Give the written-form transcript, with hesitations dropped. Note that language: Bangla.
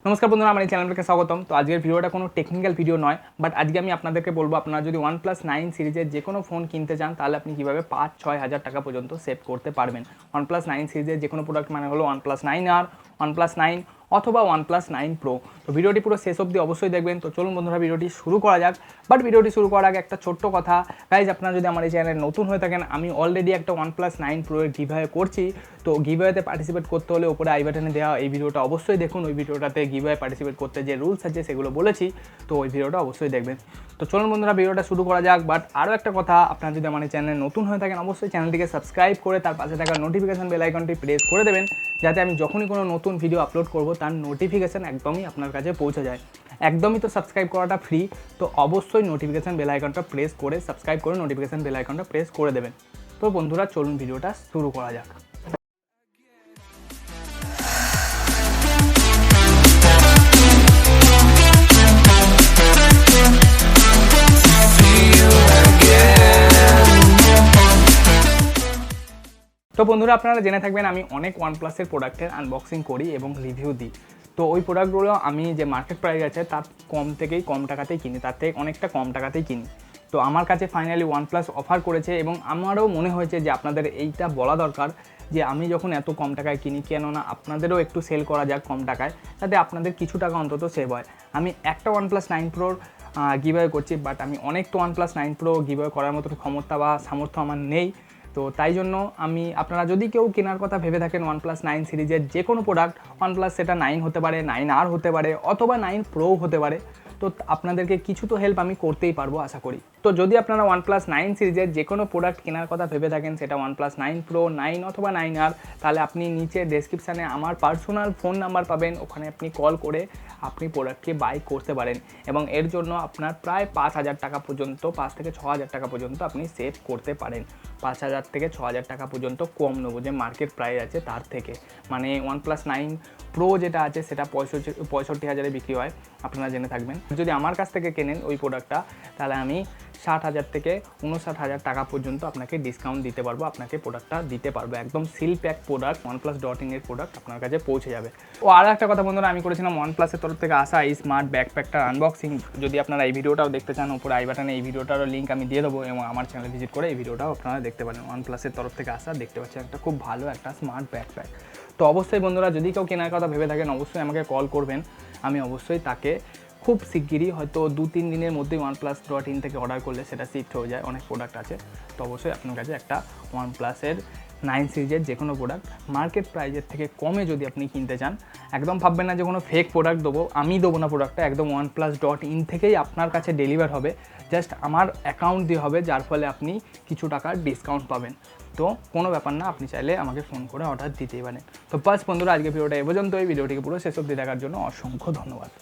नमस्कार बंधुरा हमारे चैनल के स्वागतम। तो आज भिडियोटा कोनो टेक्निकल भिडियो नय, बाट आज के आपनादेरके बोलबो आपनारा जो OnePlus 9 सीरीजेर जे कोनो फोन किनते चान ताहले आपनि किभाबे 5-6 हज़ार टाका पर्यन्त सेव करते पारबेन। OnePlus 9 सीरीजेर जे कोनो प्रोडक्ट माने हलो OnePlus 9R, OnePlus 9 অথবা OnePlus 9 Pro। তো ভিডিওটি পুরো শেষ অবধি অবশ্যই দেখবেন। তো চলুন বন্ধুরা ভিডিওটি শুরু করা যাক। বাট ভিডিওটি শুরু করার আগে একটা ছোট্ট কথা, গাইজ আপনারা যদি আমার এই চ্যানেলে নতুন হয়ে থাকেন, আমি অলরেডি একটা OnePlus 9 Pro এর গিভঅ্যাওয়ে করছি। তো গিভঅ্যাওয়েতে পার্টিসিপেট করতে হলে উপরে আই বাটনে দেওয়া এই ভিডিওটা অবশ্যই দেখুন। ওই ভিডিওটাতে গিভঅ্যাওয়ে পার্টিসিপেট করতে যে রুলস আছে সেগুলো বলেছি, তো ওই ভিডিওটা অবশ্যই দেখবেন। তো চলুন বন্ধুরা ভিডিওটা শুরু করা যাক। বাট আরও একটা কথা, আপনারা যদি আমার এই চ্যানেলে নতুন হয়ে থাকেন অবশ্যই চ্যানেলটিকে সাবস্ক্রাইব করে তার পাশে থাকা নোটিফিকেশন বেল আইকনটি প্রেস করে দেবেন, যাতে আমি যখনই কোনো নতুন ভিডিও আপলোড করব তার নোটিফিকেশান একদমই আপনার কাছে পৌঁছে যায়। একদমই তো সাবস্ক্রাইব করাটা ফ্রি, তো অবশ্যই নোটিফিকেশান বেল আইকনটা প্রেস করে সাবস্ক্রাইব করে নোটিফিকেশান বেল আইকনটা প্রেস করে দেবেন। তো বন্ধুরা চলুন ভিডিওটা শুরু করা যাক। তো বন্ধুরা আপনারা জেনে থাকবেন আমি অনেক OnePlus-এর প্রোডাক্টের আনবক্সিং করি এবং রিভিউ দিই। তো ওই প্রোডাক্টগুলো আমি যে মার্কেট প্রাইস আছে তার কম টাকাতেই কিনি, তার থেকে অনেকটা কম টাকাতেই কিনি। তো আমার কাছে ফাইনালি OnePlus অফার করেছে এবং আমারও মনে হয়েছে যে আপনাদের এইটা বলা দরকার যে আমি যখন এত কম টাকায় কিনি, কেননা আপনাদেরও একটু সেল করা যাক কম টাকায়, যাতে আপনাদের কিছু টাকা অন্তত সেভ হয়। আমি একটা OnePlus 9 Proর গিভঅ্যাওয়ে করছি, বাট আমি অনেক তো OnePlus 9 Pro গিভঅ্যাওয়ে করার মতো ক্ষমতা বা সামর্থ্য আমার নেই। তো তাই জন্য আপনারা যদি কেউ কেনার কথা ভেবে থাকেন OnePlus 9 সিরিজের যে কোনো প্রোডাক্ট, OnePlus সেটা 9 হতে পারে, 9R হতে পারে অথবা 9 Pro হতে পারে, তো আপনাদেরকে কিছু তো হেল্প আমি করতেই পারবো আশা করি। তো যদি আপনারা OnePlus 9 সিরিজের যে কোনো প্রোডাক্ট কেনার কথা ভেবে থাকেন, সেটা OnePlus 9 Pro, 9 অথবা 9R, তাহলে আপনি নিচে ডেসক্রিপশানে আমার পার্সোনাল ফোন নাম্বার পাবেন, ওখানে আপনি কল করে আপনি প্রোডাক্টকে বাই করতে পারেন এবং এর জন্য আপনার প্রায় 5,000 টাকা পর্যন্ত, 5 থেকে 6,000 টাকা পর্যন্ত আপনি সেভ করতে পারেন। 5,000 থেকে 6,000 টাকা পর্যন্ত কম নেবো যে মার্কেট প্রাইস আছে তার থেকে। মানে OnePlus 9 Pro যেটা আছে সেটা 65,000-এ বিক্রি হয়, আপনারা জেনে থাকবেন। যদি আমার কাছ থেকে কেনেন ওই প্রোডাক্টটা, তাহলে আমি 60,000 থেকে 59,000 টাকা পর্যন্ত আপনাকে ডিসকাউন্ট দিতে পারবো, আপনাকে প্রোডাক্টটা দিতে পারবো। একদম সিল প্যাক প্রোডাক্ট, OnePlus.in এর প্রোডাক্ট আপনার কাছে পৌঁছে যাবে। ও আরও একটা কথা বন্ধুরা, আমি করেছিলাম OnePlus-এর তরফ থেকে আসা এই স্মার্ট ব্যাকপ্যাকটার আনবক্সিং। যদি আপনারা এই ভিডিওটাও দেখতে চান, উপরে আই বাটনে এই ভিডিওটারও লিঙ্ক আমি দিয়ে দেবো এবং আমার চ্যানেল ভিজিট করে এই ভিডিওটাও আপনারা দেখতে পারেন। OnePlus-এর তরফ থেকে আসা, দেখতে পাচ্ছেন একটা খুব ভালো একটা স্মার্ট ব্যাকপ্যাক। তো অবশ্যই বন্ধুরা যদি কেউ কেনার কথা ভেবে থাকেন অবশ্যই আমাকে কল করবেন, আমি অবশ্যই তাকে খুব শিগগিরই হয়তো 2-3 দিনের মধ্যেই OnePlus.in থেকে অর্ডার করলে সেটা শিফট হয়ে যায়, অনেক প্রোডাক্ট আছে। তো অবশ্যই আপনার কাছে একটা OnePlus-এর 9 সিরিজের যে কোনো প্রোডাক্ট মার্কেট প্রাইজের থেকে কমে যদি আপনি কিনতে চান, একদম ভাববেন না যে কোনো ফেক প্রোডাক্ট দেবো, আমি দেবো না প্রোডাক্টটা, একদম OnePlus.in থেকেই আপনার কাছে ডেলিভার হবে, জাস্ট আমার অ্যাকাউন্ট দিয়ে হবে, যার ফলে আপনি কিছু টাকার ডিসকাউন্ট পাবেন। তো কোনো ব্যাপার না, আপনি চাইলে আমাকে ফোন করে অর্ডার দিতেই পারেন। তো বাস বন্ধুরা আজকে ভিডিওটা এ পর্যন্ত। এই ভিডিওটিকে পুরো শেষ অবধি দেখার জন্য অসংখ্য ধন্যবাদ।